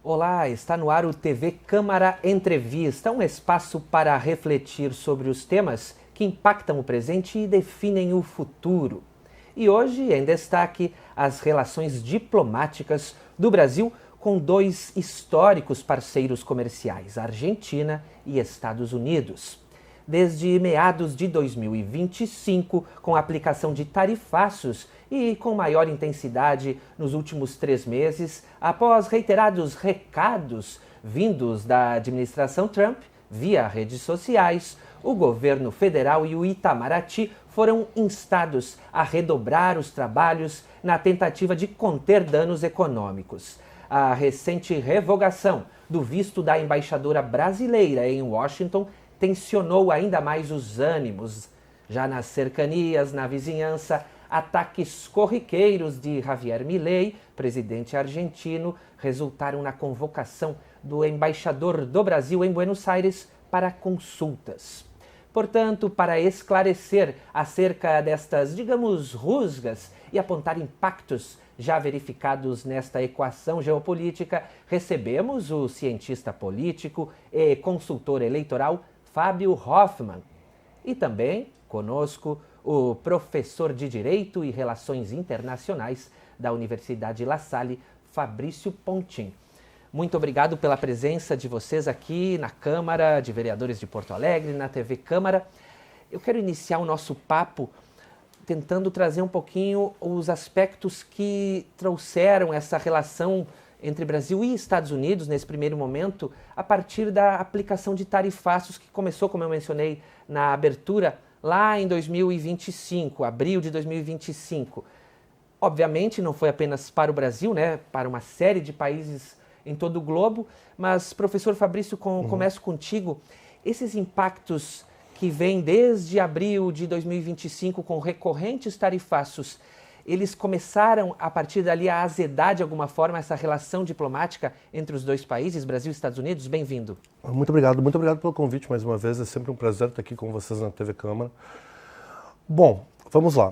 Olá, está no ar o TV Câmara Entrevista, um espaço para refletir sobre os temas que impactam o presente e definem o futuro. E hoje, em destaque, as relações diplomáticas do Brasil com dois históricos parceiros comerciais, Argentina e Estados Unidos. Desde meados de 2025, com a aplicação de tarifaços e com maior intensidade nos últimos 3 meses, após reiterados recados vindos da administração Trump via redes sociais, o governo federal e o Itamaraty foram instados a redobrar os trabalhos na tentativa de conter danos econômicos. A recente revogação do visto da embaixadora brasileira em Washington tensionou ainda mais os ânimos. Já nas cercanias, na vizinhança, ataques corriqueiros de Javier Milei, presidente argentino, resultaram na convocação do embaixador do Brasil em Buenos Aires para consultas. Portanto, para esclarecer acerca destas, digamos, rusgas e apontar impactos já verificados nesta equação geopolítica, recebemos o cientista político e consultor eleitoral Fábio Hoffmann. E também, conosco, o professor de Direito e Relações Internacionais da Universidade La Salle, Fabrício Pontin. Muito obrigado pela presença de vocês aqui na Câmara de Vereadores de Porto Alegre, na TV Câmara. Eu quero iniciar o nosso papo tentando trazer um pouquinho os aspectos que trouxeram essa relação entre Brasil e Estados Unidos, nesse primeiro momento, a partir da aplicação de tarifaços que começou, como eu mencionei na abertura, lá em 2025, abril de 2025. Obviamente não foi apenas para o Brasil, né, para uma série de países em todo o globo, mas, professor Fabrício, começo contigo. Esses impactos que vêm desde abril de 2025 com recorrentes tarifaços, eles começaram, a partir dali, a azedar de alguma forma essa relação diplomática entre os dois países, Brasil e Estados Unidos? Bem-vindo. Muito obrigado pelo convite mais uma vez. É sempre um prazer estar aqui com vocês na TV Câmara. Bom, vamos lá.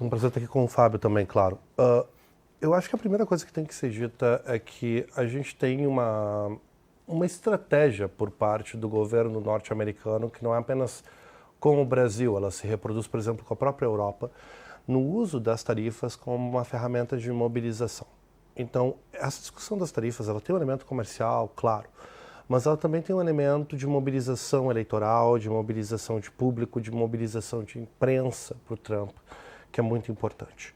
Um prazer estar aqui com o Fábio também, claro. Eu acho que a primeira coisa que tem que ser dita é que a gente tem uma estratégia por parte do governo norte-americano que não é apenas com o Brasil, ela se reproduz, por exemplo, com a própria Europa, no uso das tarifas como uma ferramenta de mobilização. Então, essa discussão das tarifas, ela tem um elemento comercial, claro, mas ela também tem um elemento de mobilização eleitoral, de mobilização de público, de mobilização de imprensa para o Trump, que é muito importante.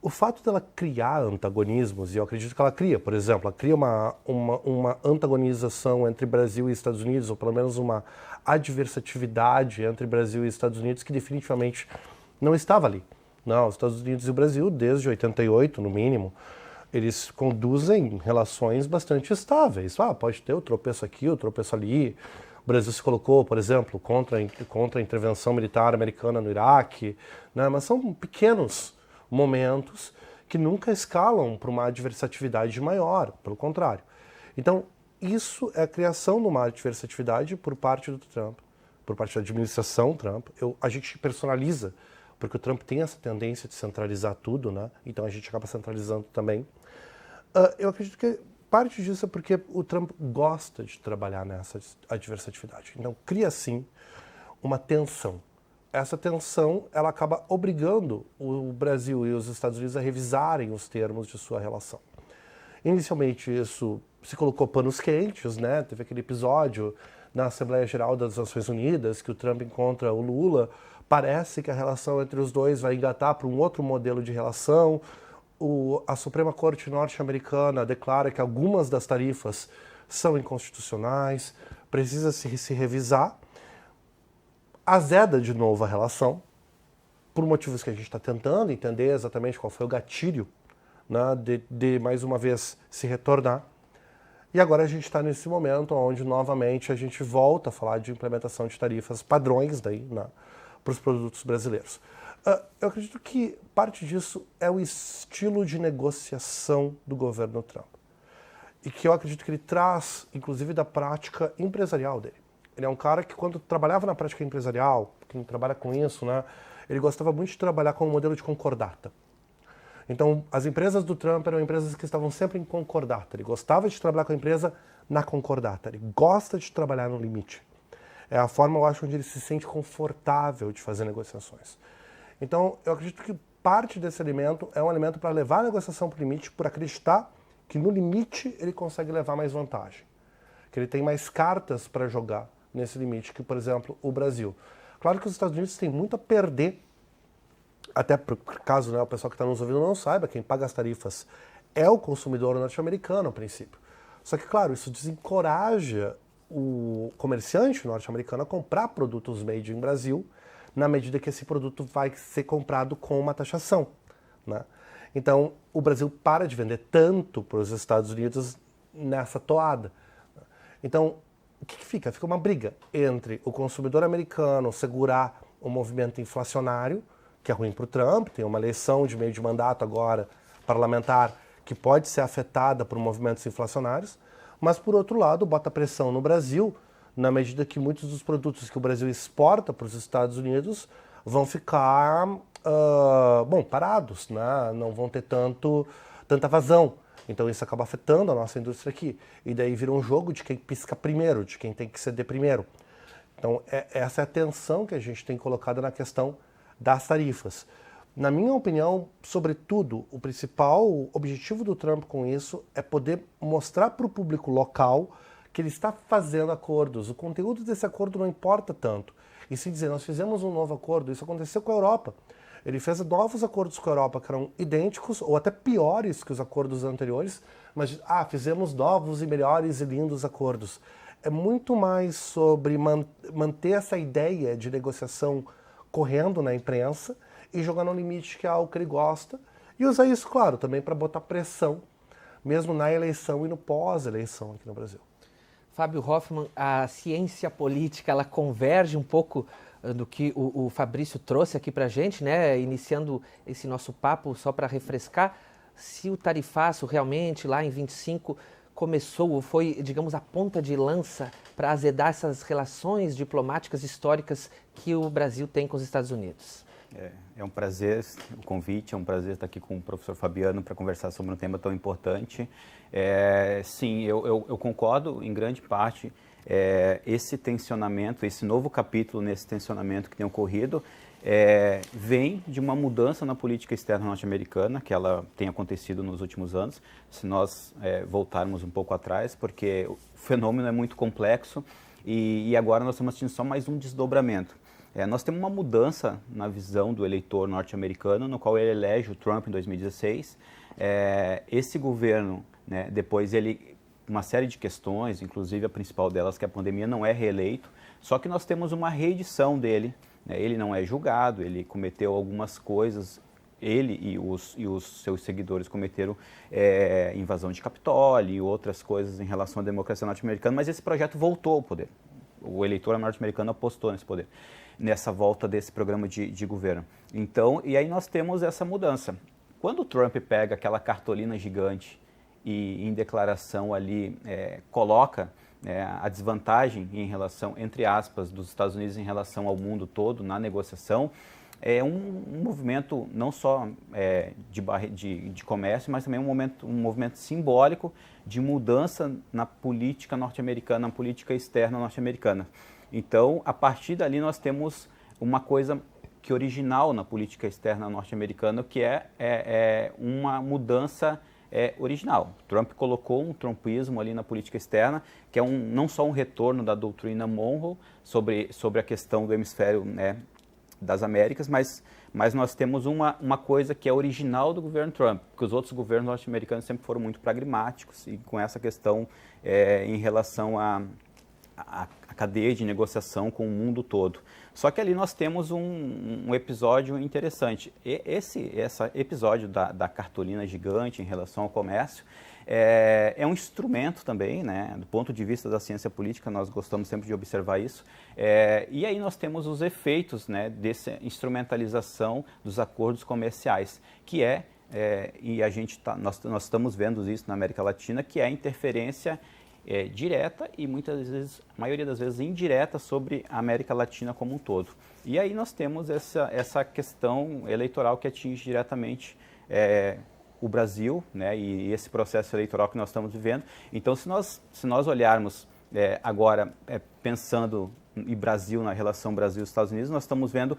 O fato dela criar antagonismos, e eu acredito que ela cria, por exemplo, ela cria uma antagonização entre Brasil e Estados Unidos, ou pelo menos uma adversatividade entre Brasil e Estados Unidos que definitivamente não estava ali. Não, os Estados Unidos e o Brasil, desde 88, no mínimo, eles conduzem relações bastante estáveis. Pode ter o tropeço aqui, o tropeço ali. O Brasil se colocou, por exemplo, contra a intervenção militar americana no Iraque, né? Mas são pequenos momentos que nunca escalam para uma adversatividade maior, pelo contrário. Então, isso é a criação de uma adversatividade por parte do Trump, por parte da administração Trump. A gente personaliza, porque o Trump tem essa tendência de centralizar tudo, né? Então a gente acaba centralizando também. Eu acredito que parte disso é porque o Trump gosta de trabalhar nessa adversatividade. Então cria, sim, uma tensão. Essa tensão, ela acaba obrigando o Brasil e os Estados Unidos a revisarem os termos de sua relação. Inicialmente isso se colocou panos quentes, né? Teve aquele episódio na Assembleia Geral das Nações Unidas que o Trump encontra o Lula. Parece que a relação entre os dois vai engatar para um outro modelo de relação. A Suprema Corte norte-americana declara que algumas das tarifas são inconstitucionais, precisa se revisar. Azeda de novo a relação, por motivos que a gente está tentando entender exatamente qual foi o gatilho, né, de mais uma vez se retornar. E agora a gente está nesse momento onde novamente a gente volta a falar de implementação de tarifas padrões daí, né, para os produtos brasileiros. Eu acredito que parte disso é o estilo de negociação do governo Trump. E que eu acredito que ele traz, inclusive, da prática empresarial dele. Ele é um cara que, quando trabalhava na prática empresarial, quem trabalha com isso, né, ele gostava muito de trabalhar com o modelo de concordata. Então, as empresas do Trump eram empresas que estavam sempre em concordata. Ele gostava de trabalhar com a empresa na concordata. Ele gosta de trabalhar no limite. É a forma, eu acho, onde ele se sente confortável de fazer negociações. Então, eu acredito que parte desse alimento é um alimento para levar a negociação para o limite, por acreditar que no limite ele consegue levar mais vantagem. Que ele tem mais cartas para jogar nesse limite que, por exemplo, o Brasil. Claro que os Estados Unidos têm muito a perder, até por caso, né, o pessoal que está nos ouvindo não saiba, quem paga as tarifas é o consumidor norte-americano, a princípio. Só que, claro, isso desencoraja o comerciante norte-americano a comprar produtos made in Brasil, na medida que esse produto vai ser comprado com uma taxação, né? Então, o Brasil para de vender tanto para os Estados Unidos nessa toada. Então, o que fica? Fica uma briga entre o consumidor americano segurar o movimento inflacionário, que é ruim para o Trump, tem uma eleição de meio de mandato agora, parlamentar, que pode ser afetada por movimentos inflacionários, mas, por outro lado, bota pressão no Brasil, na medida que muitos dos produtos que o Brasil exporta para os Estados Unidos vão ficar, parados, né? Não vão ter tanta vazão. Então isso acaba afetando a nossa indústria aqui. E daí vira um jogo de quem pisca primeiro, de quem tem que ceder primeiro. Então essa é a tensão que a gente tem colocado na questão das tarifas. Na minha opinião, sobretudo, o principal objetivo do Trump com isso é poder mostrar para o público local que ele está fazendo acordos. O conteúdo desse acordo não importa tanto. E se dizer, nós fizemos um novo acordo, isso aconteceu com a Europa. Ele fez novos acordos com a Europa que eram idênticos ou até piores que os acordos anteriores, mas fizemos novos e melhores e lindos acordos. É muito mais sobre manter essa ideia de negociação correndo na imprensa e jogar no limite, que é algo que ele gosta, e usar isso, claro, também para botar pressão, mesmo na eleição e no pós-eleição aqui no Brasil. Fábio Hoffman, a ciência política, ela converge um pouco do que o Fabrício trouxe aqui para a gente, né? Iniciando esse nosso papo, só para refrescar, se o tarifaço realmente lá em 25 começou, ou foi, digamos, a ponta de lança para azedar essas relações diplomáticas históricas que o Brasil tem com os Estados Unidos. É um prazer o convite, é um prazer estar aqui com o professor Fabiano para conversar sobre um tema tão importante. Sim, eu concordo em grande parte. Esse tensionamento, esse novo capítulo nesse tensionamento que tem ocorrido, vem de uma mudança na política externa norte-americana, que ela tem acontecido nos últimos anos, se nós voltarmos um pouco atrás, porque o fenômeno é muito complexo e agora nós estamos assistindo só mais um desdobramento. Nós temos uma mudança na visão do eleitor norte-americano, no qual ele elege o Trump em 2016. Esse governo, né, depois uma série de questões, inclusive a principal delas, que é a pandemia, não é reeleito, só que nós temos uma reedição dele, né? Ele não é julgado, ele cometeu algumas coisas, ele e os seus seguidores cometeram invasão de Capitólio e outras coisas em relação à democracia norte-americana, mas esse projeto voltou ao poder. O eleitor norte-americano apostou nesse poder, nessa volta desse programa de governo. Então, e aí nós temos essa mudança. Quando o Trump pega aquela cartolina gigante e em declaração ali coloca a desvantagem em relação, entre aspas, dos Estados Unidos em relação ao mundo todo na negociação, é um movimento não só de comércio, mas também um movimento simbólico de mudança na política norte-americana, na política externa norte-americana. Então, a partir dali nós temos uma coisa que é original na política externa norte-americana, que é uma mudança original. Trump colocou um trumpismo ali na política externa, que é não só um retorno da doutrina Monroe sobre a questão do hemisfério, né, das Américas, mas nós temos uma coisa que é original do governo Trump, porque os outros governos norte-americanos sempre foram muito pragmáticos e com essa questão em relação à cadeia de negociação com o mundo todo. Só que ali nós temos um episódio interessante. Esse episódio da cartolina gigante em relação ao comércio é um instrumento também, né, do ponto de vista da ciência política, nós gostamos sempre de observar isso. E aí nós temos os efeitos, né, dessa instrumentalização dos acordos comerciais, que e nós estamos vendo isso na América Latina, que é a interferência direta e muitas vezes, a maioria das vezes indireta sobre a América Latina como um todo. E aí nós temos essa questão eleitoral que atinge diretamente o Brasil, né, e esse processo eleitoral que nós estamos vivendo. Então, se nós olharmos agora pensando em Brasil, na relação Brasil e Estados Unidos, nós estamos vendo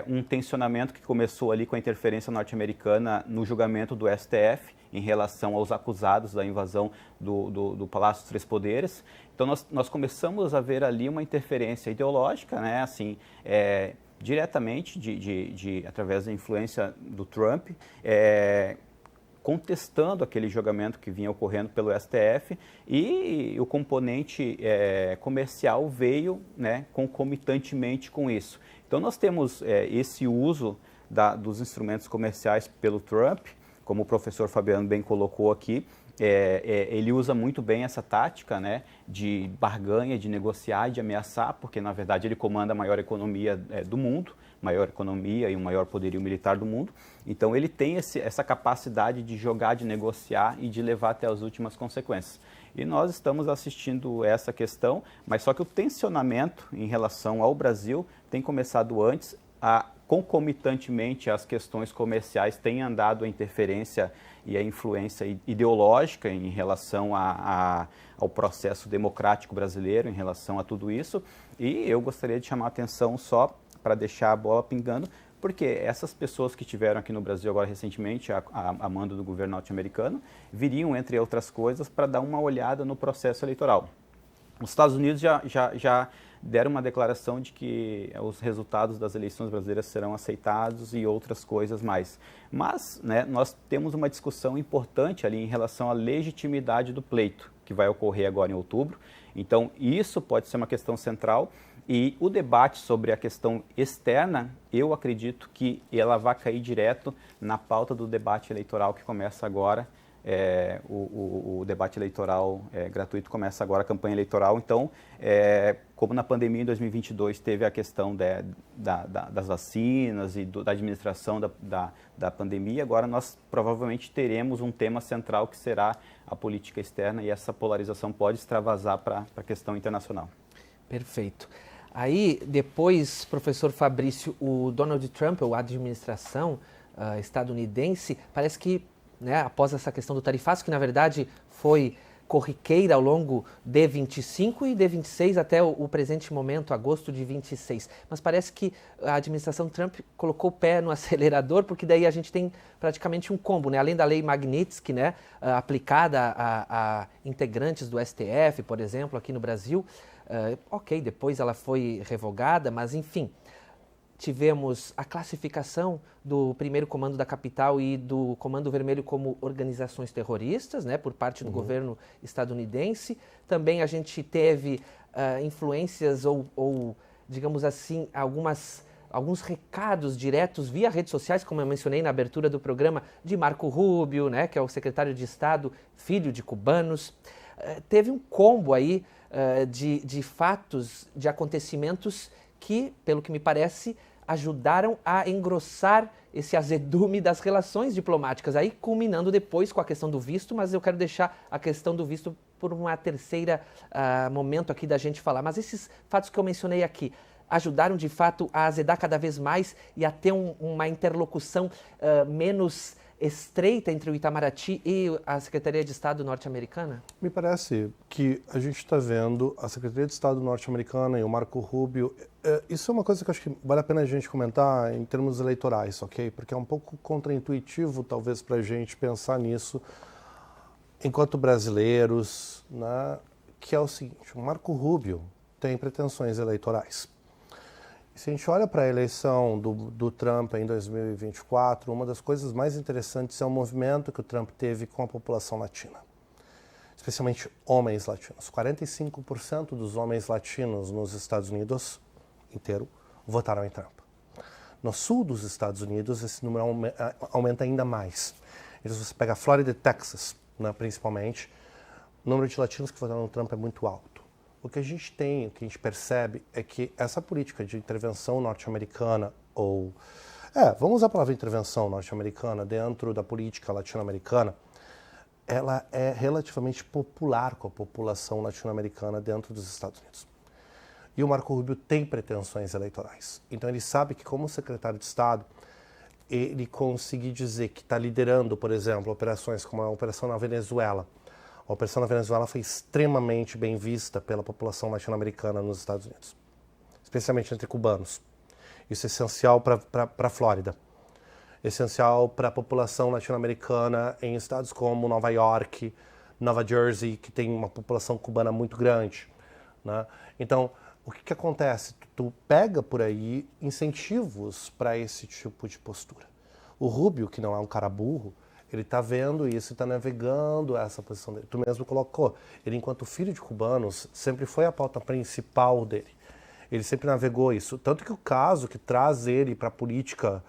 um tensionamento que começou ali com a interferência norte-americana no julgamento do STF em relação aos acusados da invasão do Palácio dos Três Poderes. Então, nós começamos a ver ali uma interferência ideológica, né, assim, diretamente através da influência do Trump, contestando aquele julgamento que vinha ocorrendo pelo STF, e o componente comercial veio, né, concomitantemente com isso. Então nós temos esse uso dos instrumentos comerciais pelo Trump, como o professor Fabiano bem colocou aqui. Ele usa muito bem essa tática, né, de barganha, de negociar e de ameaçar, porque na verdade ele comanda a maior economia do mundo, maior economia e o maior poderio militar do mundo. Então ele tem essa capacidade de jogar, de negociar e de levar até as últimas consequências. E nós estamos assistindo essa questão, mas só que o tensionamento em relação ao Brasil tem começado antes. Concomitantemente, as questões comerciais têm andado a interferência e a influência ideológica em relação ao processo democrático brasileiro, em relação a tudo isso. E eu gostaria de chamar a atenção só para deixar a bola pingando, porque essas pessoas que estiveram aqui no Brasil agora recentemente, a mando do governo norte-americano, viriam, entre outras coisas, para dar uma olhada no processo eleitoral. Os Estados Unidos já deram uma declaração de que os resultados das eleições brasileiras serão aceitados e outras coisas mais. Mas, né, nós temos uma discussão importante ali em relação à legitimidade do pleito, que vai ocorrer agora em outubro. Então, isso pode ser uma questão central. E o debate sobre a questão externa, eu acredito que ela vai cair direto na pauta do debate eleitoral que começa agora. O debate eleitoral gratuito começa agora, a campanha eleitoral. Então, como na pandemia em 2022 teve a questão das vacinas e da administração da pandemia, agora nós provavelmente teremos um tema central que será a política externa, e essa polarização pode extravasar para a questão internacional. Perfeito. Aí, depois, professor Fabrício, o Donald Trump, ou a administração estadunidense, parece que, né, após essa questão do tarifaço, que na verdade foi corriqueira ao longo de 25 e de 26 até o presente momento, agosto de 26. Mas parece que a administração Trump colocou o pé no acelerador, porque daí a gente tem praticamente um combo, né? Além da lei Magnitsky, né, aplicada a integrantes do STF, por exemplo, aqui no Brasil. Ok, depois ela foi revogada, mas enfim, tivemos a classificação do primeiro comando da capital e do Comando Vermelho como organizações terroristas, né, por parte do governo estadunidense. Também a gente teve influências ou, digamos assim, alguns recados diretos via redes sociais, como eu mencionei na abertura do programa, de Marco Rubio, né, que é o secretário de Estado, filho de cubanos. Teve um combo aí de fatos, de acontecimentos que, pelo que me parece, ajudaram a engrossar esse azedume das relações diplomáticas, aí culminando depois com a questão do visto, mas eu quero deixar a questão do visto por uma terceira momento aqui da gente falar. Mas esses fatos que eu mencionei aqui ajudaram de fato a azedar cada vez mais e a ter uma interlocução menos estreita entre o Itamaraty e a Secretaria de Estado norte-americana? Me parece que a gente está vendo a Secretaria de Estado norte-americana e o Marco Rubio. Isso é uma coisa que eu acho que vale a pena a gente comentar em termos eleitorais, ok? Porque é um pouco contraintuitivo, talvez, para a gente pensar nisso enquanto brasileiros, né? Que é o seguinte: o Marco Rubio tem pretensões eleitorais. Se a gente olha para a eleição do Trump em 2024, uma das coisas mais interessantes é o movimento que o Trump teve com a população latina, especialmente homens latinos. 45% dos homens latinos nos Estados Unidos inteiro votaram em Trump. No sul dos Estados Unidos, esse número aumenta ainda mais. Então, se você pega a Flórida e Texas, né, principalmente, o número de latinos que votaram no Trump é muito alto. O que a gente tem, o que a gente percebe é que essa política de intervenção norte-americana, vamos usar a palavra intervenção norte-americana dentro da política latino-americana, ela é relativamente popular com a população latino-americana dentro dos Estados Unidos. E o Marco Rubio tem pretensões eleitorais. Então ele sabe que, como secretário de Estado, ele conseguir dizer que está liderando, por exemplo, operações como a operação na Venezuela. A operação na Venezuela foi extremamente bem vista pela população latino-americana nos Estados Unidos, especialmente entre cubanos. Isso é essencial para a Flórida, essencial para a população latino-americana em estados como Nova York, Nova Jersey, que tem uma população cubana muito grande, né? Então, o que acontece? Tu pega por aí incentivos para esse tipo de postura. O Rubio, que não é um cara burro, ele está vendo isso e está navegando essa posição dele. Tu mesmo colocou, ele enquanto filho de cubanos, sempre foi a pauta principal dele. Ele sempre navegou isso. Tanto que o caso que traz ele para a política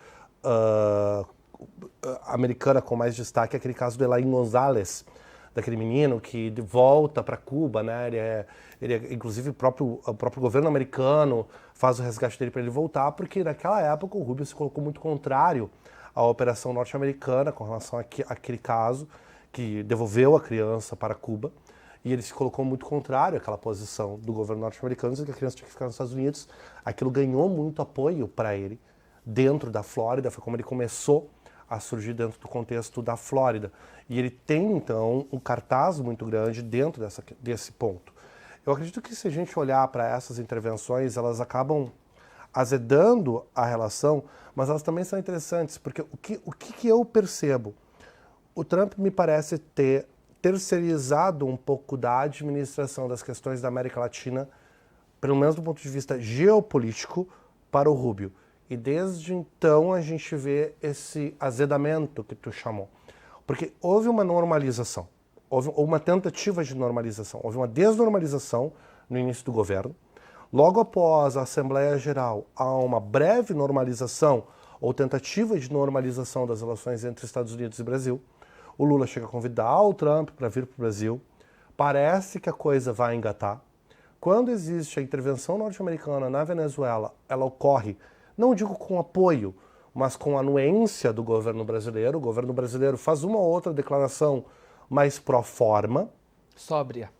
americana com mais destaque é aquele caso do Elaine Gonzalez, daquele menino que volta para Cuba, né? Inclusive o próprio governo americano faz o resgate dele para ele voltar, porque naquela época o Rubio se colocou muito contrário à operação norte-americana com relação àquele caso que devolveu a criança para Cuba, e ele se colocou muito contrário àquela posição do governo norte-americano, dizendo que a criança tinha que ficar nos Estados Unidos. Aquilo ganhou muito apoio para ele dentro da Flórida, foi como ele começou a surgir dentro do contexto da Flórida. E ele tem, então, um cartaz muito grande dentro desse ponto. Eu acredito que se a gente olhar para essas intervenções, elas acabam azedando a relação, mas elas também são interessantes, porque o que eu percebo? O Trump me parece ter terceirizado um pouco da administração das questões da América Latina, pelo menos do ponto de vista geopolítico, para o Rubio. E desde então a gente vê esse azedamento que tu chamou. Porque houve uma normalização, houve uma tentativa de normalização, houve uma desnormalização no início do governo. Logo após a Assembleia Geral, há uma breve normalização ou tentativa de normalização das relações entre Estados Unidos e Brasil. O Lula chega a convidar o Trump para vir para o Brasil. Parece que a coisa vai engatar. Quando existe a intervenção norte-americana na Venezuela, ela ocorre, não digo com apoio, mas com anuência do governo brasileiro. O governo brasileiro faz uma ou outra declaração mais pró-forma. Sóbria.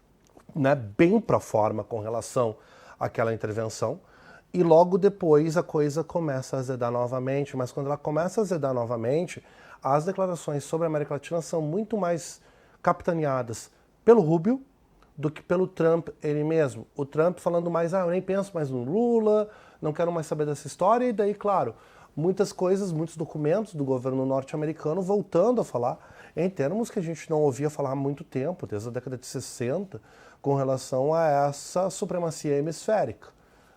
Né, bem pró-forma com relação àquela intervenção. E logo depois a coisa começa a azedar novamente. Mas quando ela começa a azedar novamente, as declarações sobre a América Latina são muito mais capitaneadas pelo Rubio do que pelo Trump ele mesmo. O Trump falando mais, eu nem penso mais no Lula, não quero mais saber dessa história, e daí, claro, muitas coisas, muitos documentos do governo norte-americano voltando a falar em termos que a gente não ouvia falar há muito tempo, desde a década de 60, com relação a essa supremacia hemisférica,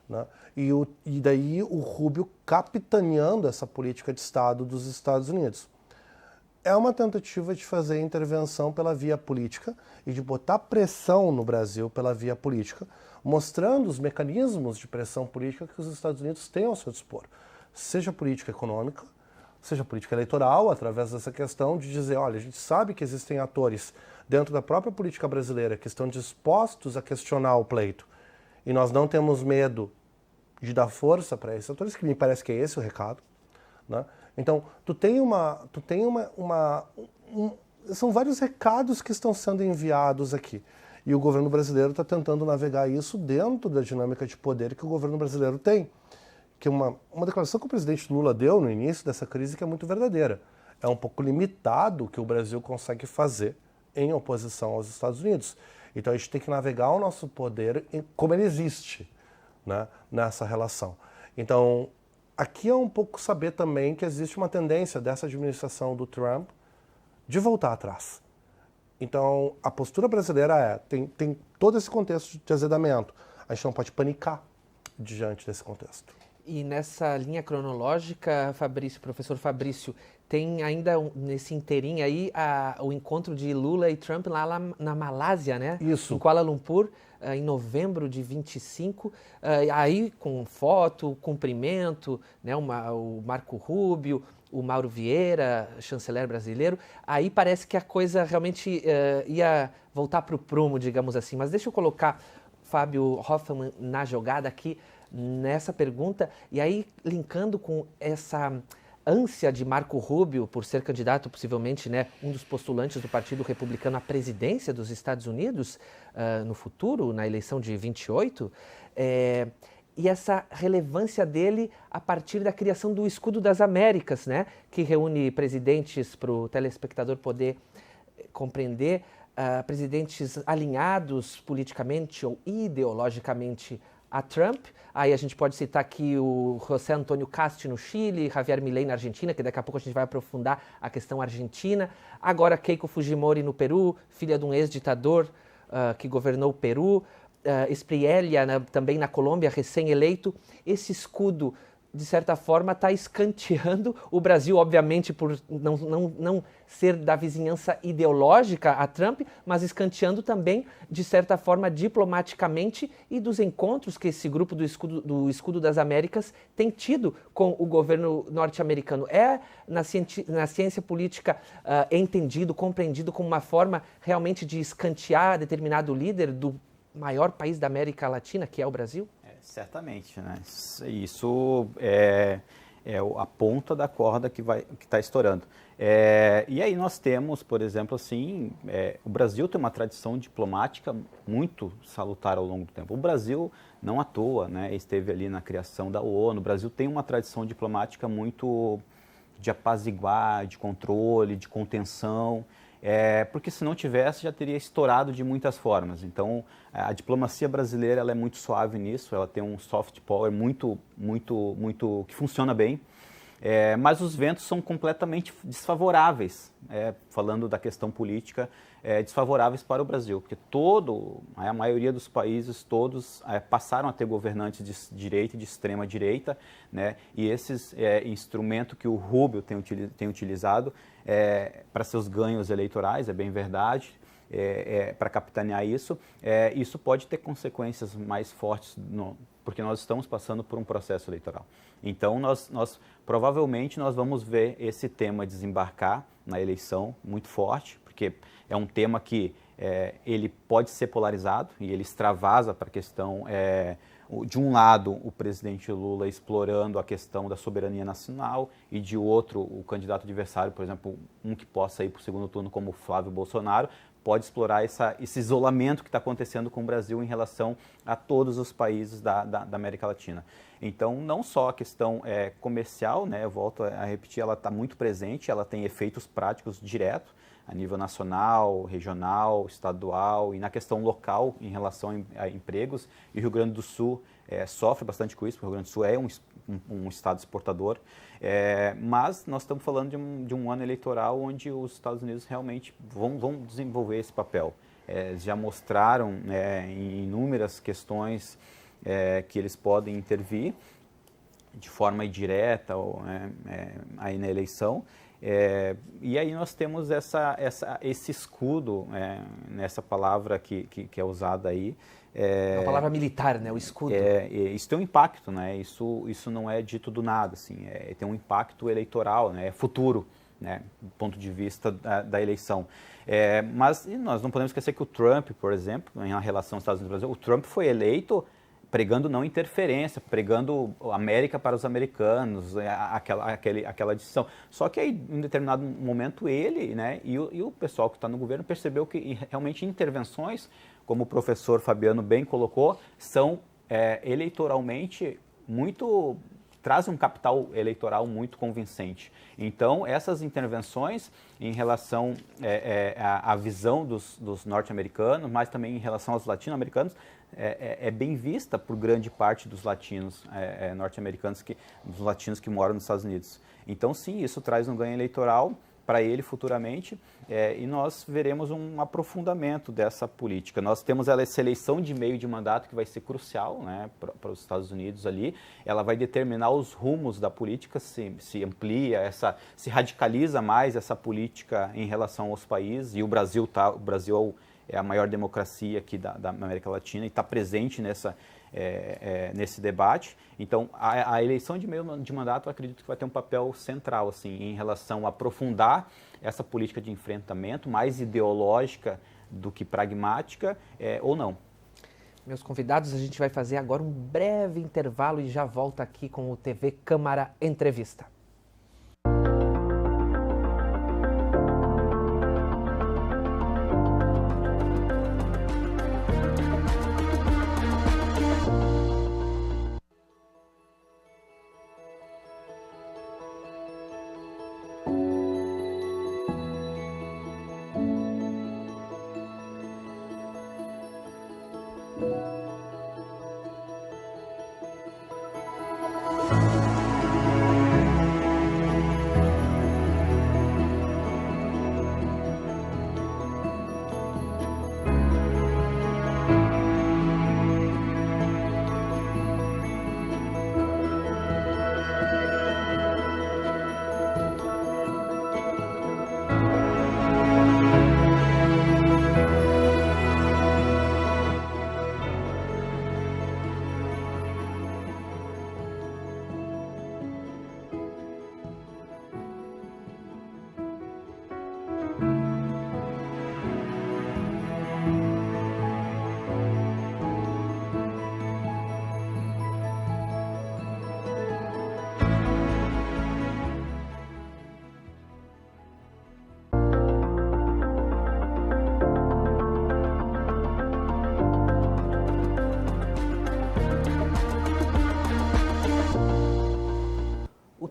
né? E daí o Rubio capitaneando essa política de Estado dos Estados Unidos. É uma tentativa de fazer intervenção pela via política e de botar pressão no Brasil pela via política, mostrando os mecanismos de pressão política que os Estados Unidos têm ao seu dispor. Seja política econômica, seja política eleitoral, através dessa questão de dizer, olha, a gente sabe que existem atores dentro da própria política brasileira que estão dispostos a questionar o pleito, e nós não temos medo de dar força para esses atores, que me parece que é esse o recado, né? Então, são vários recados que estão sendo enviados aqui. E o governo brasileiro está tentando navegar isso dentro da dinâmica de poder que o governo brasileiro tem. Que uma declaração que o presidente Lula deu no início dessa crise que é muito verdadeira. É um pouco limitado o que o Brasil consegue fazer em oposição aos Estados Unidos. Então, a gente tem que navegar o nosso poder como ele existe, né, nessa relação. Então, aqui é um pouco saber também que existe uma tendência dessa administração do Trump de voltar atrás. Então, a postura brasileira tem todo esse contexto de azedamento. A gente não pode panicar diante desse contexto. E nessa linha cronológica, professor Fabrício, tem ainda nesse inteirinho aí o encontro de Lula e Trump lá na Malásia, né? Isso. Em Kuala Lumpur, em novembro de 25, aí com foto, cumprimento, né? O Marco Rubio, o Mauro Vieira, chanceler brasileiro. Aí parece que a coisa realmente ia voltar para o prumo, digamos assim. Mas deixa eu colocar Fábio Hoffmann na jogada aqui, nessa pergunta, e aí linkando com essa ânsia de Marco Rubio por ser candidato, possivelmente, né, um dos postulantes do Partido Republicano à presidência dos Estados Unidos no futuro, na eleição de 28, e essa relevância dele a partir da criação do Escudo das Américas, né, que reúne presidentes para o telespectador poder compreender, presidentes alinhados politicamente ou ideologicamente a Trump. Aí a gente pode citar aqui o José Antônio Casti no Chile, Javier Milei na Argentina, que daqui a pouco a gente vai aprofundar a questão argentina. Agora Keiko Fujimori no Peru, filha de um ex-ditador que governou o Peru. Spriella também na Colômbia, recém-eleito. Esse escudo, de certa forma, está escanteando o Brasil, obviamente, por não ser da vizinhança ideológica a Trump, mas escanteando também, de certa forma, diplomaticamente e dos encontros que esse grupo do Escudo das Américas tem tido com o governo norte-americano. É, na ciência política, entendido, compreendido como uma forma realmente de escantear determinado líder do maior país da América Latina, que é o Brasil? Certamente, né? Isso é a ponta da corda que está estourando. E aí nós temos, por exemplo, assim, o Brasil tem uma tradição diplomática muito salutar ao longo do tempo. O Brasil, não à toa, né, esteve ali na criação da ONU. O Brasil tem uma tradição diplomática muito de apaziguar, de controle, de contenção. Porque se não tivesse, já teria estourado de muitas formas. Então, a diplomacia brasileira ela é muito suave nisso, ela tem um soft power muito que funciona bem, mas os ventos são completamente desfavoráveis, falando da questão política, desfavoráveis para o Brasil, porque a maioria dos países, todos passaram a ter governantes de direita e de extrema direita, né? E esses instrumentos que o Rubio tem utilizado para seus ganhos eleitorais, é bem verdade, para capitanear isso, isso pode ter consequências mais fortes, porque nós estamos passando por um processo eleitoral. Então, provavelmente nós vamos ver esse tema desembarcar na eleição muito forte, porque é um tema que ele pode ser polarizado e ele extravasa para a questão, de um lado, o presidente Lula explorando a questão da soberania nacional e de outro, o candidato adversário, por exemplo, um que possa ir para o segundo turno como Flávio Bolsonaro, pode explorar esse isolamento que está acontecendo com o Brasil em relação a todos os países da América Latina. Então, não só a questão comercial, né, eu volto a repetir, ela está muito presente, ela tem efeitos práticos diretos a nível nacional, regional, estadual e na questão local em relação a empregos. E o Rio Grande do Sul sofre bastante com isso, porque o Rio Grande do Sul é um estado exportador. Mas nós estamos falando de um ano eleitoral onde os Estados Unidos realmente vão desenvolver esse papel. Já mostraram em inúmeras questões que eles podem intervir de forma indireta aí na eleição. E aí nós temos esse escudo, nessa palavra que é usada aí. A palavra militar, né? O escudo. Isso tem um impacto, né? Isso não é dito do nada, assim. Tem um impacto eleitoral, né? Futuro, né? Do ponto de vista da eleição. Mas nós não podemos esquecer que o Trump, por exemplo, em relação aos Estados Unidos e Brasil, o Trump foi eleito pregando não interferência, pregando América para os americanos, aquela decisão. Só que aí, em determinado momento, ele, né, e o pessoal que está no governo percebeu que realmente intervenções, como o professor Fabiano bem colocou, são eleitoralmente trazem um capital eleitoral muito convincente. Então, essas intervenções em relação à visão dos norte-americanos, mas também em relação aos latino-americanos, é bem vista por grande parte dos latinos norte-americanos, dos latinos que moram nos Estados Unidos. Então, sim, isso traz um ganho eleitoral para ele futuramente, e nós veremos um aprofundamento dessa política. Nós temos essa eleição de meio de mandato que vai ser crucial, né, para os Estados Unidos ali. Ela vai determinar os rumos da política, se amplia, se radicaliza mais essa política em relação aos países, e o Brasil é a maior democracia aqui da América Latina e está presente nesse debate. Então, a eleição de meio de mandato, eu acredito que vai ter um papel central, assim, em relação a aprofundar essa política de enfrentamento, mais ideológica do que pragmática, ou não. Meus convidados, a gente vai fazer agora um breve intervalo e já volta aqui com o TV Câmara Entrevista.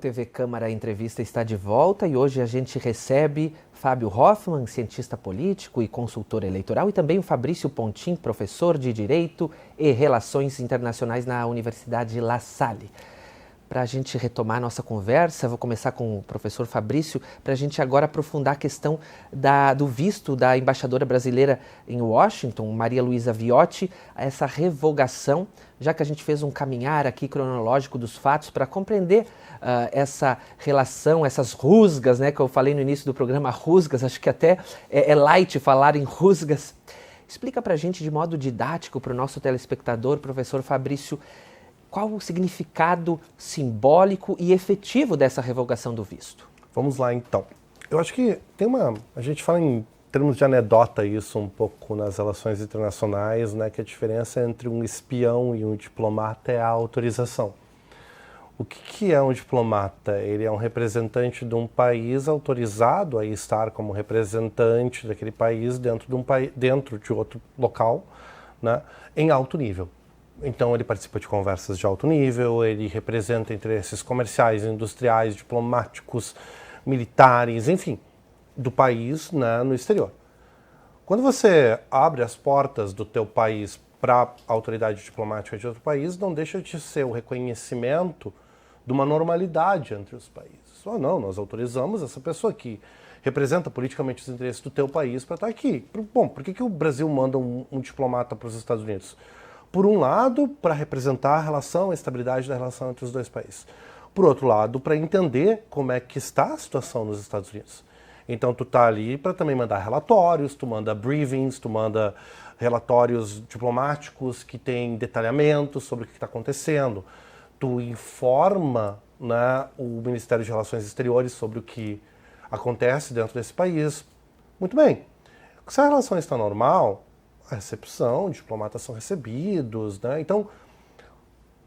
TV Câmara Entrevista está de volta e hoje a gente recebe Fábio Hoffmann, cientista político e consultor eleitoral, e também o Fabrício Pontin, professor de Direito e Relações Internacionais na Universidade La Salle. Para a gente retomar a nossa conversa, vou começar com o professor Fabrício, para a gente agora aprofundar a questão do visto da embaixadora brasileira em Washington, Maria Luísa Viotti, essa revogação, já que a gente fez um caminhar aqui cronológico dos fatos para compreender essa relação, essas rusgas, né, que eu falei no início do programa, rusgas, acho que até é light falar em rusgas. Explica para a gente de modo didático, para o nosso telespectador, professor Fabrício, qual o significado simbólico e efetivo dessa revogação do visto? Vamos lá, então. Eu acho que a gente fala em termos de anedota isso um pouco nas relações internacionais, né, que a diferença entre um espião e um diplomata é a autorização. O que é um diplomata? Ele é um representante de um país autorizado a estar como representante daquele país dentro de outro local, né, em alto nível. Então ele participa de conversas de alto nível, ele representa interesses comerciais, industriais, diplomáticos, militares, enfim, do país, né, no exterior. Quando você abre as portas do teu país para a autoridade diplomática de outro país, não deixa de ser o reconhecimento de uma normalidade entre os países. Não, nós autorizamos essa pessoa que representa politicamente os interesses do teu país para estar aqui. Bom, por que o Brasil manda um diplomata para os Estados Unidos? Por um lado, para representar a relação, a estabilidade da relação entre os dois países. Por outro lado, para entender como é que está a situação nos Estados Unidos. Então, tu tá ali para também mandar relatórios, tu manda briefings, tu manda relatórios diplomáticos que têm detalhamento sobre o que está acontecendo. Tu informa, né, o Ministério de Relações Exteriores sobre o que acontece dentro desse país. Muito bem. Se a relação está normal, a recepção, diplomatas são recebidos, né? Então,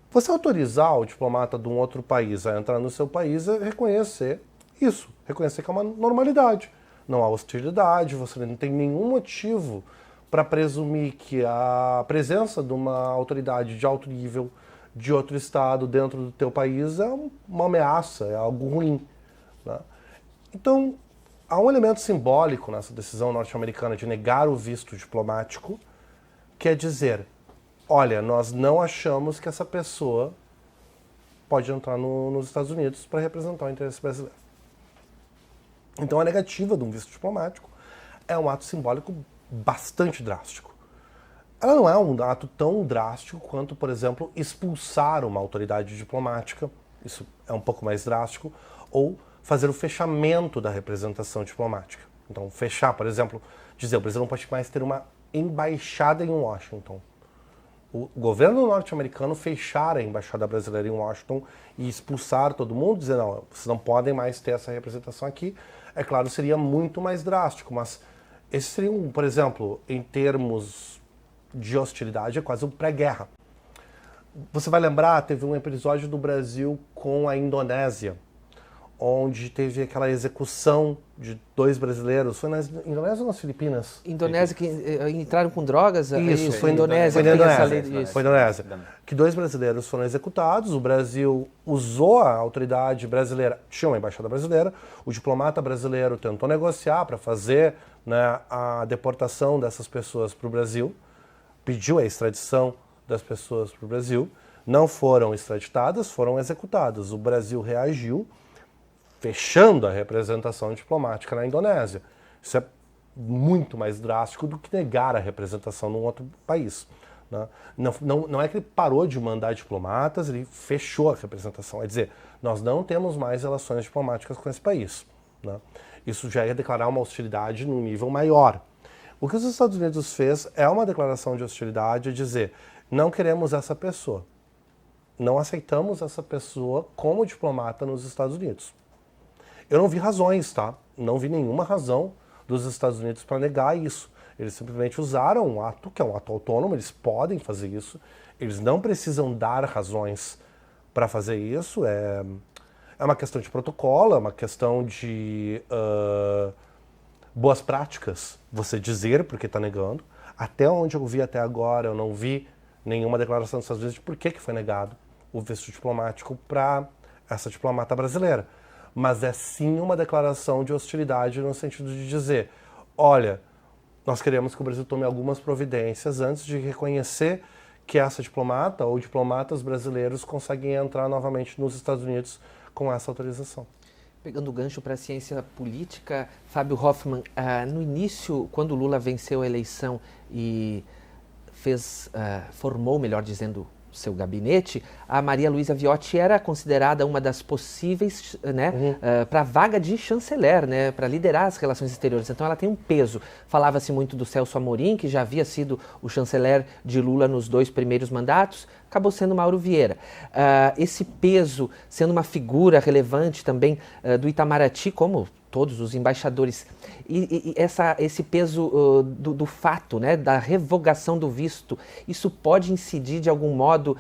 você autorizar o diplomata de um outro país a entrar no seu país é reconhecer isso, reconhecer que é uma normalidade. Não há hostilidade, você não tem nenhum motivo para presumir que a presença de uma autoridade de alto nível de outro estado dentro do teu país é uma ameaça, é algo ruim, né? Então, há um elemento simbólico nessa decisão norte-americana de negar o visto diplomático, que é dizer, olha, nós não achamos que essa pessoa pode entrar nos Estados Unidos para representar o interesse brasileiro. Então a negativa de um visto diplomático é um ato simbólico bastante drástico. Ela não é um ato tão drástico quanto, por exemplo, expulsar uma autoridade diplomática, isso é um pouco mais drástico, ou fazer o fechamento da representação diplomática. Então, fechar, por exemplo, dizer o Brasil não pode mais ter uma embaixada em Washington. O governo norte-americano fechar a embaixada brasileira em Washington e expulsar todo mundo, dizer, não, vocês não podem mais ter essa representação aqui, é claro, seria muito mais drástico, mas esse seria, por exemplo, em termos de hostilidade, é quase um pré-guerra. Você vai lembrar, teve um episódio do Brasil com a Indonésia, onde teve aquela execução de 2 brasileiros. Foi na Indonésia ou nas Filipinas? Indonésia, que entraram com drogas? Isso, foi Indonésia. Foi na Indonésia. Foi na Indonésia. Que 2 brasileiros foram executados, o Brasil usou a autoridade brasileira, tinha uma embaixada brasileira, o diplomata brasileiro tentou negociar para fazer, né, a deportação dessas pessoas para o Brasil, pediu a extradição das pessoas para o Brasil, não foram extraditadas, foram executadas. O Brasil reagiu, fechando a representação diplomática na Indonésia. Isso é muito mais drástico do que negar a representação num outro país, né? Não é que ele parou de mandar diplomatas, ele fechou a representação. É dizer, nós não temos mais relações diplomáticas com esse país, né? Isso já é declarar uma hostilidade num nível maior. O que os Estados Unidos fez é uma declaração de hostilidade, dizer, não queremos essa pessoa. Não aceitamos essa pessoa como diplomata nos Estados Unidos. Eu não vi razões, tá? Não vi nenhuma razão dos Estados Unidos para negar isso. Eles simplesmente usaram um ato, que é um ato autônomo, eles podem fazer isso, eles não precisam dar razões para fazer isso, é uma questão de protocolo, é uma questão de boas práticas, você dizer porque está negando. Até onde eu vi até agora, eu não vi nenhuma declaração dos Estados Unidos de por que foi negado o visto diplomático para essa diplomata brasileira. Mas é sim uma declaração de hostilidade no sentido de dizer, olha, nós queremos que o Brasil tome algumas providências antes de reconhecer que essa diplomata ou diplomatas brasileiros conseguem entrar novamente nos Estados Unidos com essa autorização. Pegando o gancho para a ciência política, Fábio Hoffman, no início, quando Lula venceu a eleição e formou, melhor dizendo, seu gabinete, a Maria Luísa Viotti era considerada uma das possíveis, né, para a vaga de chanceler, né, para liderar as relações exteriores. Então ela tem um peso. Falava-se muito do Celso Amorim, que já havia sido o chanceler de Lula nos 2 primeiros mandatos, acabou sendo Mauro Vieira. Esse peso, sendo uma figura relevante também do Itamaraty, como todos os embaixadores, e esse peso do fato, né, da revogação do visto, isso pode incidir de algum modo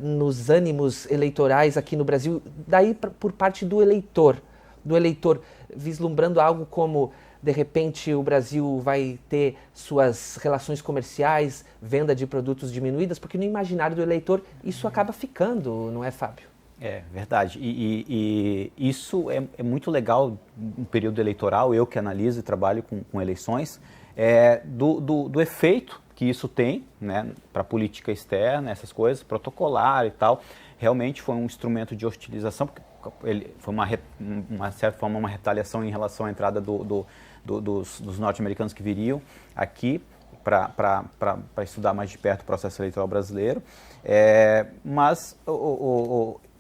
nos ânimos eleitorais aqui no Brasil, daí por parte do eleitor vislumbrando algo como, de repente, o Brasil vai ter suas relações comerciais, venda de produtos diminuídas, porque no imaginário do eleitor isso acaba ficando, não é, Fábio? É verdade, e isso é muito legal no período eleitoral, eu que analiso e trabalho com eleições, do efeito que isso tem, né, para a política externa, essas coisas, protocolar e tal. Realmente foi um instrumento de hostilização, porque foi uma certa forma uma retaliação em relação à entrada dos norte-americanos que viriam aqui para estudar mais de perto o processo eleitoral brasileiro. Mas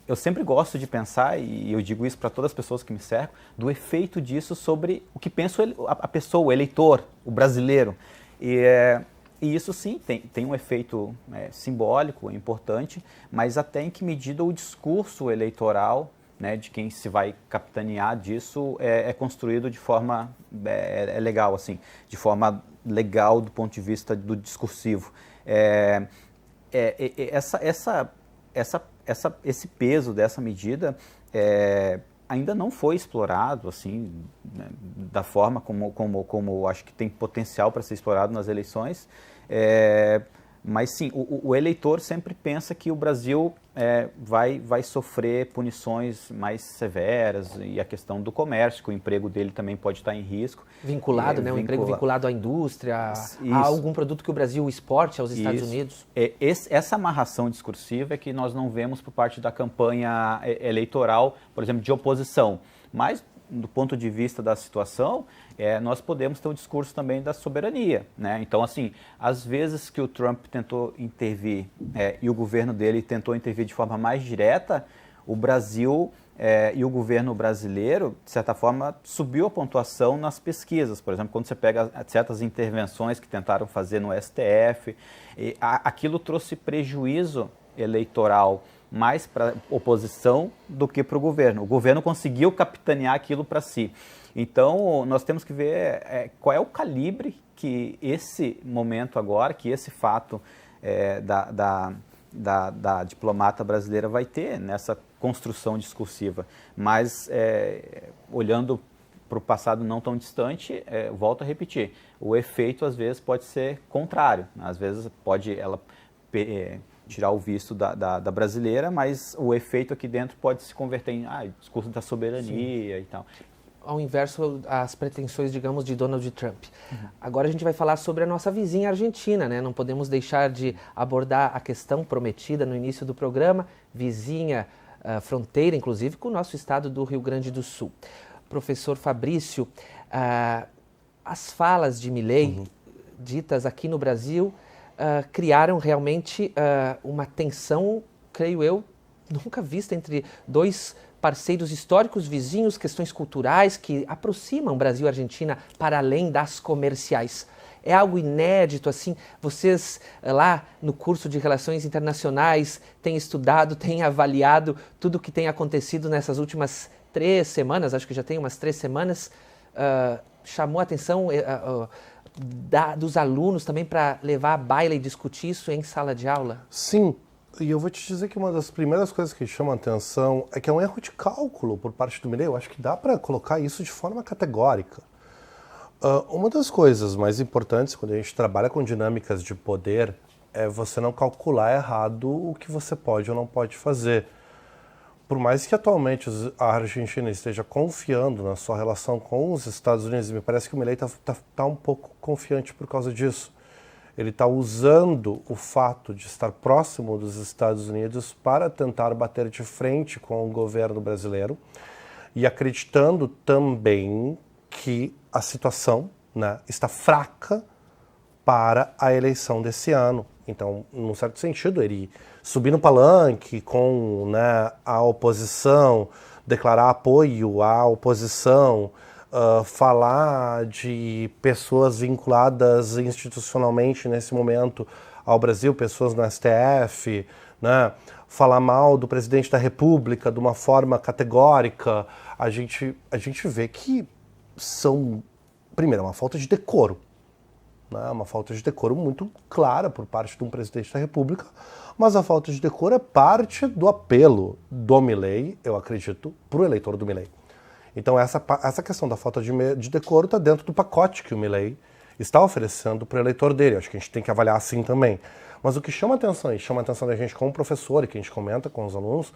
eu sempre gosto de pensar, e eu digo isso para todas as pessoas que me cercam, do efeito disso sobre o que pensa a pessoa, o eleitor, o brasileiro. E isso sim tem um efeito simbólico, importante, mas até em que medida o discurso eleitoral, né, de quem se vai capitanear disso é construído de forma legal, assim, de forma legal do ponto de vista do discursivo. Esse peso dessa medida ainda não foi explorado assim, né, da forma como acho que tem potencial para ser explorado nas eleições, mas sim, o eleitor sempre pensa que o Brasil vai sofrer punições mais severas, e a questão do comércio, que o emprego dele também pode estar em risco. Vinculado, né? Um emprego vinculado à indústria, a algum produto que o Brasil exporte aos Estados Unidos. Essa amarração discursiva é que nós não vemos por parte da campanha eleitoral, por exemplo, de oposição. Mas, do ponto de vista da situação, nós podemos ter um discurso também da soberania, né? Então, assim, às vezes que o Trump tentou intervir e o governo dele tentou intervir de forma mais direta, o Brasil e o governo brasileiro, de certa forma, subiu a pontuação nas pesquisas. Por exemplo, quando você pega certas intervenções que tentaram fazer no STF, aquilo trouxe prejuízo eleitoral mais para a oposição do que para o governo. O governo conseguiu capitanear aquilo para si. Então, nós temos que ver qual é o calibre que esse momento agora, que esse fato da diplomata brasileira vai ter nessa construção discursiva. Mas, olhando para o passado não tão distante, volto a repetir, o efeito às vezes pode ser contrário. Às vezes pode ela tirar o visto da brasileira, mas o efeito aqui dentro pode se converter em discurso da soberania. Sim. E tal. Ao inverso, as pretensões, digamos, de Donald Trump. Agora a gente vai falar sobre a nossa vizinha Argentina, né? Não podemos deixar de abordar a questão prometida no início do programa, vizinha, fronteira, inclusive, com o nosso estado do Rio Grande do Sul. Professor Fabrício, as falas de Milei, ditas aqui no Brasil, criaram realmente uma tensão, creio eu, nunca vista entre dois parceiros históricos, vizinhos, questões culturais que aproximam Brasil e Argentina para além das comerciais. É algo inédito, assim, vocês lá no curso de Relações Internacionais têm estudado, têm avaliado tudo o que tem acontecido nessas últimas 3 semanas, acho que já tem umas 3 semanas, chamou a atenção dos alunos também para levar a baila e discutir isso em sala de aula? Sim. E eu vou te dizer que uma das primeiras coisas que chama a atenção é que é um erro de cálculo por parte do Milei. Eu acho que dá para colocar isso de forma categórica. Uma das coisas mais importantes quando a gente trabalha com dinâmicas de poder é você não calcular errado o que você pode ou não pode fazer. por mais que atualmente a Argentina esteja confiando na sua relação com os Estados Unidos, me parece que o Milei está um pouco confiante por causa disso. Ele está usando o fato de estar próximo dos Estados Unidos para tentar bater de frente com o governo brasileiro e acreditando também que a situação, né, está fraca para a eleição desse ano. Então, num certo sentido, ele subir no palanque com, né, a oposição, declarar apoio à oposição, falar de pessoas vinculadas institucionalmente nesse momento ao Brasil, pessoas no STF, né, falar mal do presidente da República de uma forma categórica, a gente vê que são, primeiro, uma falta de decoro, né, uma falta de decoro muito clara por parte de um presidente da República, mas a falta de decoro é parte do apelo do Milei, eu acredito, para o eleitor do Milei. Então essa questão da falta de decoro está dentro do pacote que o Milei está oferecendo para o eleitor dele. Acho que a gente tem que avaliar assim também. Mas o que chama atenção, e chama a atenção da gente como professor, e que a gente comenta com os alunos,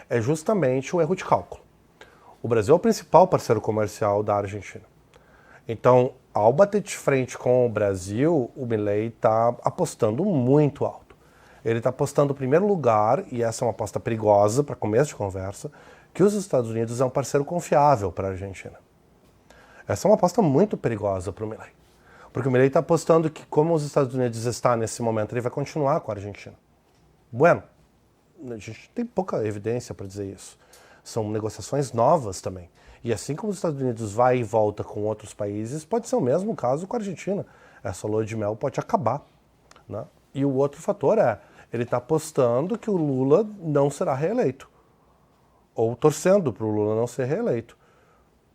é justamente o erro de cálculo. O Brasil é o principal parceiro comercial da Argentina. Então, ao bater de frente com o Brasil, o Milei está apostando muito alto. Ele está apostando em primeiro lugar, e essa é uma aposta perigosa para começo de conversa, que os Estados Unidos é um parceiro confiável para a Argentina. Essa é uma aposta muito perigosa para o Milei. Porque o Milei está apostando que, como os Estados Unidos está nesse momento, ele vai continuar com a Argentina. Bueno, a gente tem pouca evidência para dizer isso. São negociações novas também. E assim como os Estados Unidos vai e volta com outros países, pode ser o mesmo caso com a Argentina. Essa lua de mel pode acabar, né? E o outro fator é, ele está apostando que o Lula não será reeleito. Ou torcendo para o Lula não ser reeleito.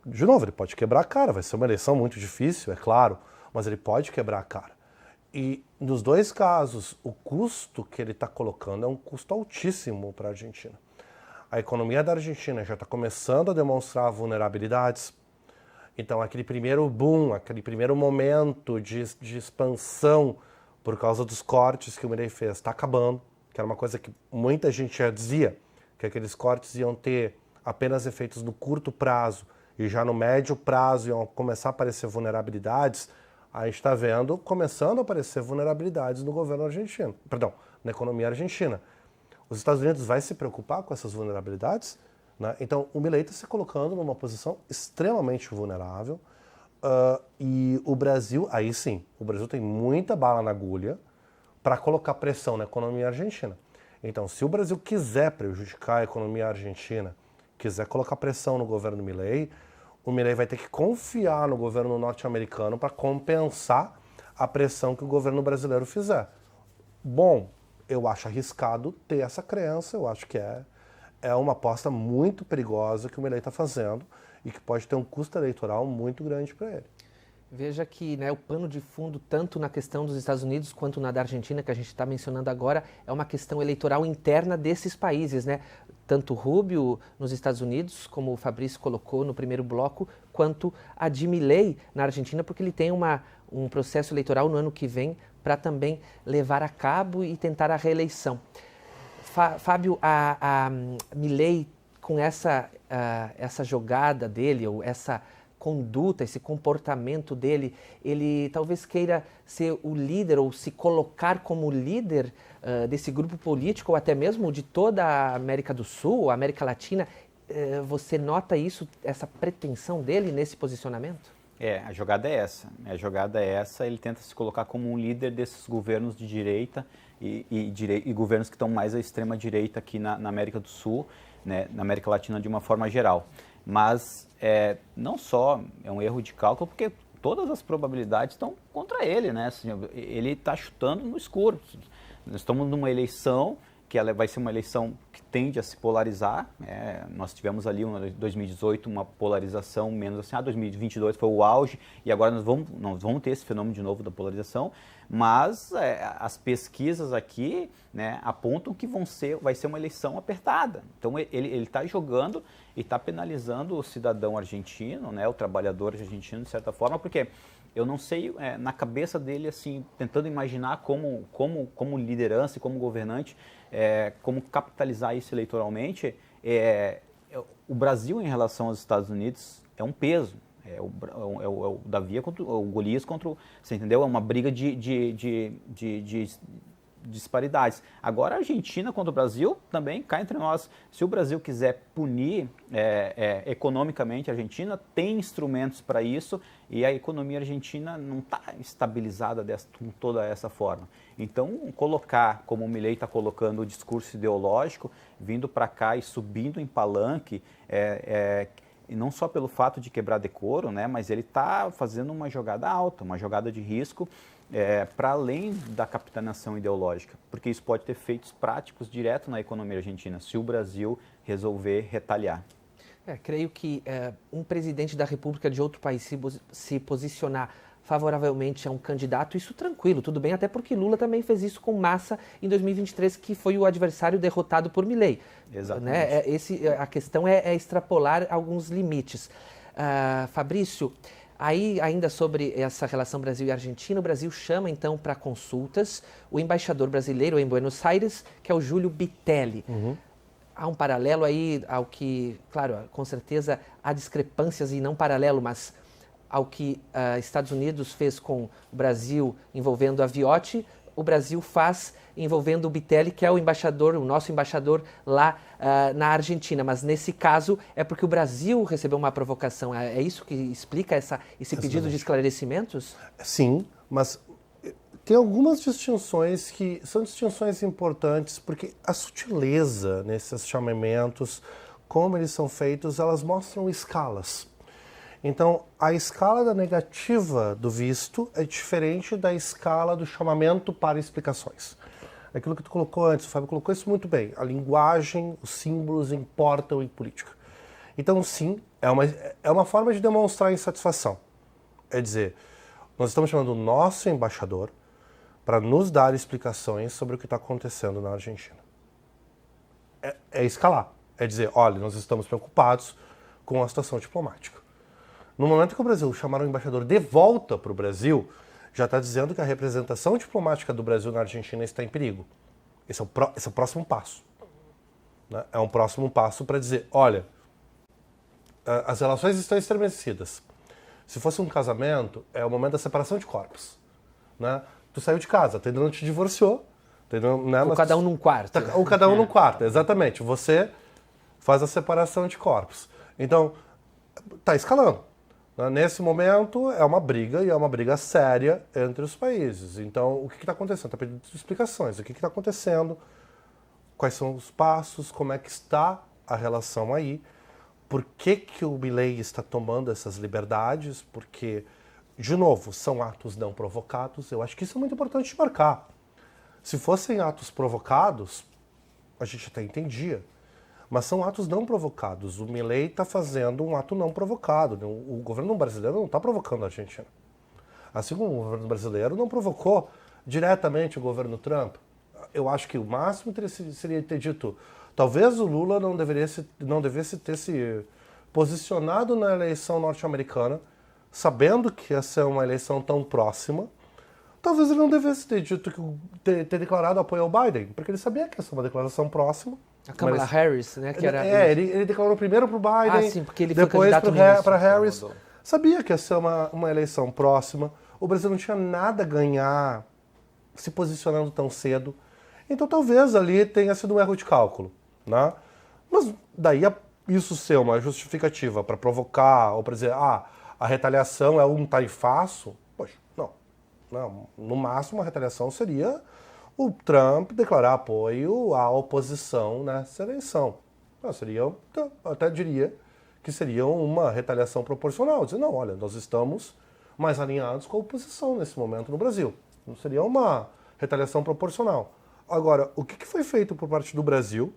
De novo, ele pode quebrar a cara, vai ser uma eleição muito difícil, é claro, mas ele pode quebrar a cara. E nos dois casos, o custo que ele está colocando é um custo altíssimo para a Argentina. A economia da Argentina já está começando a demonstrar vulnerabilidades. Então, aquele primeiro boom, aquele primeiro momento de expansão por causa dos cortes que o Milei fez, está acabando, que era uma coisa que muita gente já dizia, que aqueles cortes iam ter apenas efeitos no curto prazo e já no médio prazo iam começar a aparecer vulnerabilidades. A gente está vendo começando a aparecer vulnerabilidades no governo argentino, perdão, na economia argentina. Os Estados Unidos vai se preocupar com essas vulnerabilidades, né? Então o Milei está se colocando numa posição extremamente vulnerável, e o Brasil, aí sim, o Brasil tem muita bala na agulha para colocar pressão na economia argentina. Então, se o Brasil quiser prejudicar a economia argentina, quiser colocar pressão no governo Milei, o Milei vai ter que confiar no governo norte-americano para compensar a pressão que o governo brasileiro fizer. Bom, eu acho arriscado ter essa crença, eu acho que é uma aposta muito perigosa que o Milei está fazendo e que pode ter um custo eleitoral muito grande para ele. Veja que, né, o pano de fundo, tanto na questão dos Estados Unidos quanto na da Argentina, que a gente está mencionando agora, é uma questão eleitoral interna desses países, né? Tanto Rubio nos Estados Unidos, como o Fabrício colocou no primeiro bloco, quanto a de Milei na Argentina, porque ele tem um processo eleitoral no ano que vem para também levar a cabo e tentar a reeleição. Fábio, a Milei, com essa jogada dele, ou essa conduta, esse comportamento dele, ele talvez queira ser o líder ou se colocar como líder desse grupo político ou até mesmo de toda a América do Sul, a América Latina. Você nota isso, essa pretensão dele nesse posicionamento? A jogada é essa. A jogada é essa, ele tenta se colocar como um líder desses governos de direita e governos que estão mais à extrema direita aqui na América do Sul, né, na América Latina de uma forma geral. Mas não só é um erro de cálculo, porque todas as probabilidades estão contra ele, né? Assim, ele está chutando no escuro. Nós estamos numa eleição que ela vai ser uma eleição que tende a se polarizar. Nós tivemos ali em 2018 uma polarização menos assim, 2022 foi o auge e agora nós vamos ter esse fenômeno de novo da polarização, mas as pesquisas aqui, né, apontam que vai ser uma eleição apertada. Então ele está jogando e está penalizando o cidadão argentino, né, o trabalhador argentino de certa forma, porque eu não sei, na cabeça dele, assim, tentando imaginar como liderança e como governante, como capitalizar isso eleitoralmente, o Brasil em relação aos Estados Unidos é um peso. É o Davi contra o Golias contra você entendeu? É uma briga de disparidades. Agora a Argentina contra o Brasil também cá entre nós. Se o Brasil quiser punir economicamente a Argentina, tem instrumentos para isso e a economia argentina não está estabilizada com toda essa forma. Então, colocar, como o Milei está colocando, o discurso ideológico, vindo para cá e subindo em palanque, e não só pelo fato de quebrar decoro, né, mas ele está fazendo uma jogada alta, uma jogada de risco para além da capitanação ideológica, porque isso pode ter efeitos práticos direto na economia argentina, se o Brasil resolver retaliar. Creio que um presidente da República de outro país se posicionar favoravelmente a um candidato, isso tranquilo, tudo bem, até porque Lula também fez isso com Massa em 2023, que foi o adversário derrotado por Milei. Exatamente. A questão é extrapolar alguns limites. Fabrício, aí ainda sobre essa relação Brasil e Argentina, o Brasil chama então para consultas o embaixador brasileiro em Buenos Aires, que é o Júlio Bitelli. Há um paralelo aí ao que, claro, com certeza há discrepâncias e não paralelo, mas ao que Estados Unidos fez com o Brasil envolvendo a Viotti, o Brasil faz envolvendo o Bitelli, que é o embaixador, o nosso embaixador lá na Argentina. Mas nesse caso é porque o Brasil recebeu uma provocação. É isso que explica esse pedido de esclarecimentos? Sim, mas tem algumas distinções que são distinções importantes, porque a sutileza nesses chamamentos, como eles são feitos, elas mostram escalas. Então, a escala da negativa do visto é diferente da escala do chamamento para explicações. Aquilo que tu colocou antes, o Fábio colocou isso muito bem. A linguagem, os símbolos importam em política. Então, sim, é uma forma de demonstrar insatisfação. É dizer, nós estamos chamando o nosso embaixador para nos dar explicações sobre o que está acontecendo na Argentina. É escalar. É dizer, olha, nós estamos preocupados com a situação diplomática. No momento que o Brasil chamar o embaixador de volta para o Brasil, já está dizendo que a representação diplomática do Brasil na Argentina está em perigo. Esse é o próximo passo. Né? É um próximo passo para dizer, olha, as relações estão estremecidas. Se fosse um casamento, é o momento da separação de corpos. Né? Tu saiu de casa, tu ainda não te divorciou. Né? Ou cada um num quarto. Ou cada um num quarto, exatamente. Você faz a separação de corpos. Então, está escalando. Nesse momento, é uma briga, e é uma briga séria entre os países. Então, o que está acontecendo? Está pedindo explicações. O que está acontecendo? Quais são os passos? Como é que está a relação aí? Por que o Milei está tomando essas liberdades? Porque, de novo, são atos não provocados. Eu acho que isso é muito importante de marcar. Se fossem atos provocados, a gente até entendia. Mas são atos não provocados. O Milei está fazendo um ato não provocado. O governo brasileiro não está provocando a Argentina. Assim como o governo brasileiro não provocou diretamente o governo Trump. Eu acho que o máximo seria ter dito, talvez o Lula não devesse ter se posicionado na eleição norte-americana, sabendo que essa é uma eleição tão próxima. Talvez ele não devesse ter dito ter declarado apoio ao Biden, porque ele sabia que essa é uma declaração próxima. A Kamala Harris, né? Que era... ele declarou primeiro para o Biden, sim, porque ele depois para Harris. Mudou. Sabia que ia ser uma eleição próxima. O Brasil não tinha nada a ganhar se posicionando tão cedo. Então talvez ali tenha sido um erro de cálculo. Né? Mas daí isso ser uma justificativa para provocar ou para dizer a retaliação é um tarifaço, poxa, não. No máximo a retaliação seria o Trump declarar apoio à oposição nessa eleição. Eu até diria que seria uma retaliação proporcional. Dizer, não, olha, nós estamos mais alinhados com a oposição nesse momento no Brasil. Não seria uma retaliação proporcional. Agora, o que foi feito por parte do Brasil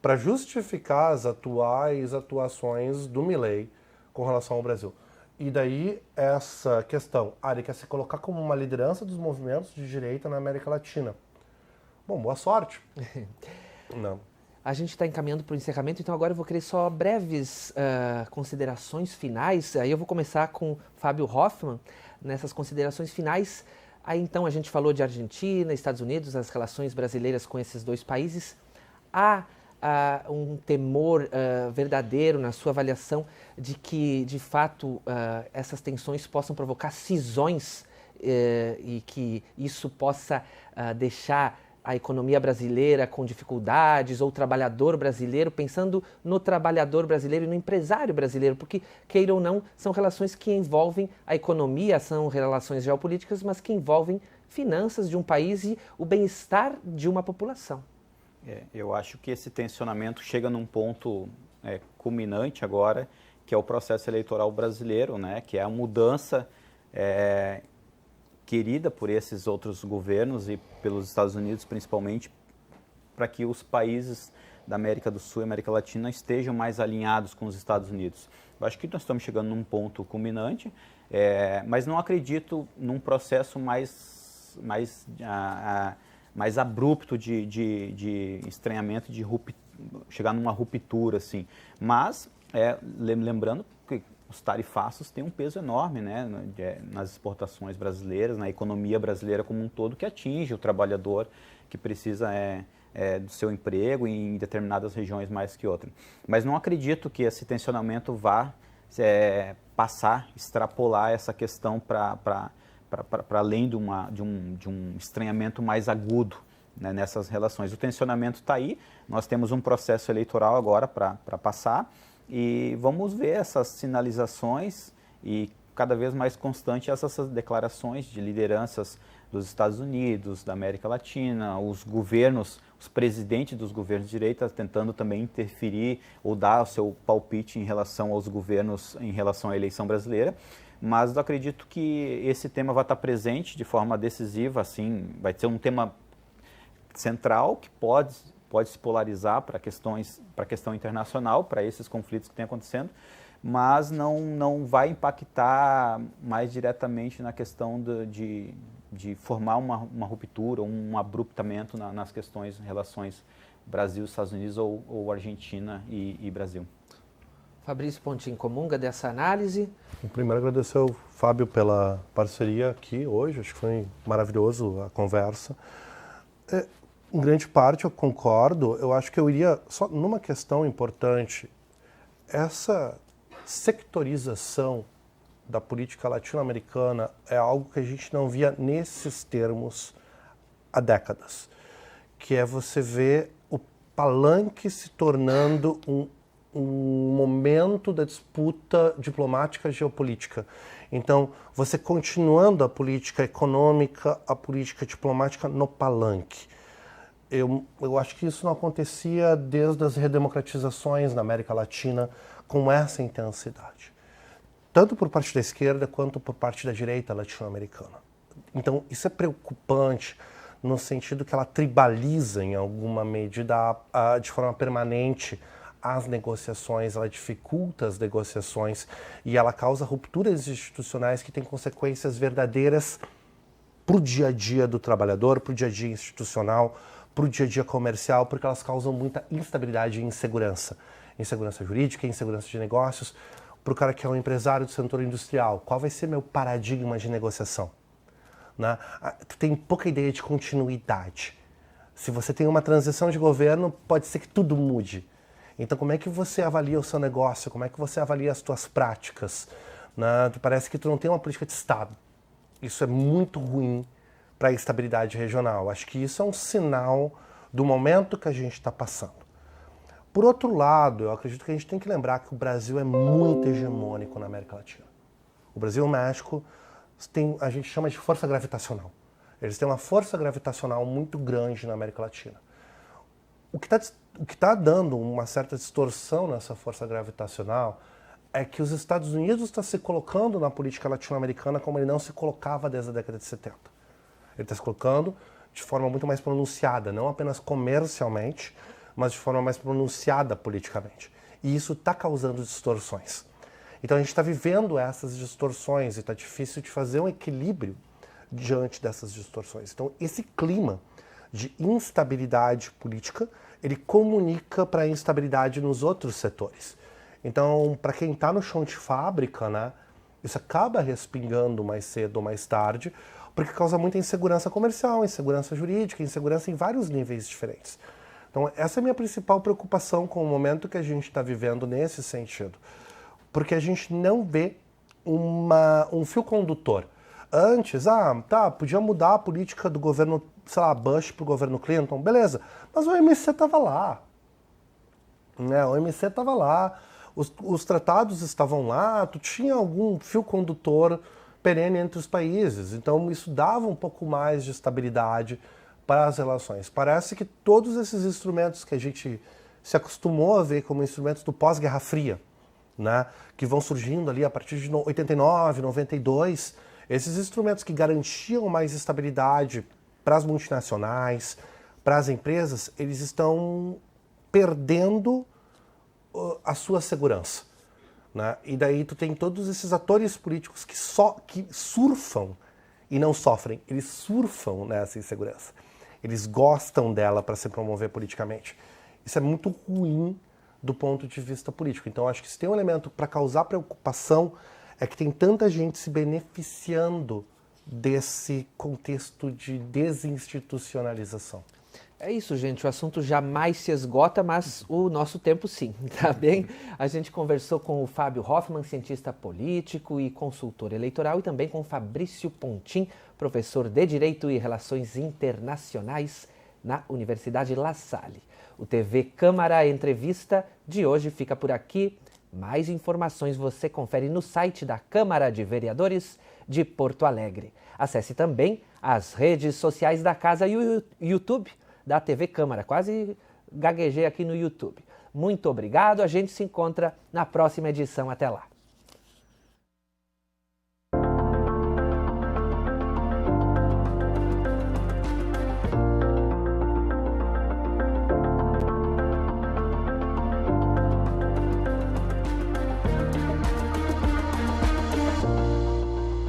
para justificar as atuais atuações do Milei com relação ao Brasil? E daí essa questão, ele quer se colocar como uma liderança dos movimentos de direita na América Latina. Bom, boa sorte. Não. A gente está encaminhando para o encerramento, então agora eu vou querer só breves considerações finais. Aí eu vou começar com Fábio Hoffmann, nessas considerações finais. Aí então a gente falou de Argentina, Estados Unidos, as relações brasileiras com esses dois países. Há um temor verdadeiro na sua avaliação de que, de fato, essas tensões possam provocar cisões e que isso possa deixar a economia brasileira com dificuldades, ou o trabalhador brasileiro, pensando no trabalhador brasileiro e no empresário brasileiro, porque, queira ou não, são relações que envolvem a economia, são relações geopolíticas, mas que envolvem finanças de um país e o bem-estar de uma população. Eu acho que esse tensionamento chega num ponto culminante agora, que é o processo eleitoral brasileiro, né, que é a mudança querida por esses outros governos e pelos Estados Unidos principalmente, para que os países da América do Sul e América Latina estejam mais alinhados com os Estados Unidos. Eu acho que nós estamos chegando num ponto culminante, mas não acredito num processo mais abrupto de estranhamento, chegar numa ruptura, assim. Mas, lembrando que os tarifaços têm um peso enorme, né, nas exportações brasileiras, na economia brasileira como um todo, que atinge o trabalhador que precisa do seu emprego em determinadas regiões mais que outras. Mas não acredito que esse tensionamento vá extrapolar essa questão para além de um estranhamento mais agudo, né, nessas relações. O tensionamento está aí, nós temos um processo eleitoral agora para passar, e vamos ver essas sinalizações e cada vez mais constante essas declarações de lideranças dos Estados Unidos, da América Latina, os governos, os presidentes dos governos de direita tentando também interferir ou dar o seu palpite em relação aos governos, em relação à eleição brasileira. Mas eu acredito que esse tema vai estar presente de forma decisiva, assim, vai ser um tema central que pode se polarizar para a questão internacional, para esses conflitos que estão acontecendo, mas não vai impactar mais diretamente na questão de formar uma ruptura, um abruptamento nas questões, relações Brasil, Estados Unidos ou Argentina e Brasil. Fabrício Pontin comunga dessa análise? Primeiro, agradecer ao Fábio pela parceria aqui hoje, acho que foi maravilhoso a conversa. Em grande parte eu concordo, eu acho que eu iria só numa questão importante. Essa sectorização da política latino-americana é algo que a gente não via nesses termos há décadas, que é você ver o palanque se tornando um momento da disputa diplomática geopolítica. Então, você continuando a política econômica, a política diplomática no palanque. Eu acho que isso não acontecia desde as redemocratizações na América Latina com essa intensidade, tanto por parte da esquerda quanto por parte da direita latino-americana. Então, isso é preocupante no sentido que ela tribaliza, em alguma medida, de forma permanente, as negociações, ela dificulta as negociações e ela causa rupturas institucionais que têm consequências verdadeiras para o dia a dia do trabalhador, para o dia a dia institucional, para o dia a dia comercial, porque elas causam muita instabilidade e insegurança. Insegurança jurídica, insegurança de negócios. Para o cara que é um empresário do setor industrial, qual vai ser meu paradigma de negociação? Né? Tu tem pouca ideia de continuidade. Se você tem uma transição de governo, pode ser que tudo mude. Então, como é que você avalia o seu negócio? Como é que você avalia as tuas práticas? Né? Parece que tu não tem uma política de Estado. Isso é muito ruim para a estabilidade regional. Acho que isso é um sinal do momento que a gente está passando. Por outro lado, eu acredito que a gente tem que lembrar que o Brasil é muito hegemônico na América Latina. O Brasil e o México a gente chama de força gravitacional. Eles têm uma força gravitacional muito grande na América Latina. O que está dando uma certa distorção nessa força gravitacional é que os Estados Unidos estão se colocando na política latino-americana como ele não se colocava desde a década de 70. Ele está se colocando de forma muito mais pronunciada, não apenas comercialmente, mas de forma mais pronunciada politicamente. E isso está causando distorções. Então a gente está vivendo essas distorções e está difícil de fazer um equilíbrio diante dessas distorções. Então esse clima de instabilidade política, ele comunica para a instabilidade nos outros setores. Então, para quem está no chão de fábrica, né, isso acaba respingando mais cedo ou mais tarde, porque causa muita insegurança comercial, insegurança jurídica, insegurança em vários níveis diferentes. Então, essa é a minha principal preocupação com o momento que a gente está vivendo nesse sentido. Porque a gente não vê um fio condutor. Antes, podia mudar a política do governo, sei lá, Bush para o governo Clinton, beleza. Mas o OMC estava lá. Né? O OMC estava lá, os tratados estavam lá, tu tinha algum fio condutor perene entre os países. Então, isso dava um pouco mais de estabilidade para as relações. Parece que todos esses instrumentos que a gente se acostumou a ver como instrumentos do pós-Guerra Fria, né, que vão surgindo ali a partir de 89, 92, esses instrumentos que garantiam mais estabilidade para as multinacionais, para as empresas, eles estão perdendo a sua segurança. Né? E daí tu tem todos esses atores políticos que surfam e não sofrem, eles surfam nessa insegurança. Eles gostam dela para se promover politicamente. Isso é muito ruim do ponto de vista político. Então, acho que se tem um elemento para causar preocupação é que tem tanta gente se beneficiando desse contexto de desinstitucionalização. É isso, gente. O assunto jamais se esgota, mas o nosso tempo sim, tá bem? A gente conversou com o Fábio Hoffman, cientista político e consultor eleitoral, e também com o Fabrício Pontin, professor de Direito e Relações Internacionais na Universidade La Salle. O TV Câmara Entrevista de hoje fica por aqui. Mais informações você confere no site da Câmara de Vereadores de Porto Alegre. Acesse também as redes sociais da casa e o YouTube da TV Câmara. Quase gaguejei aqui no YouTube. Muito obrigado, a gente se encontra na próxima edição. Até lá.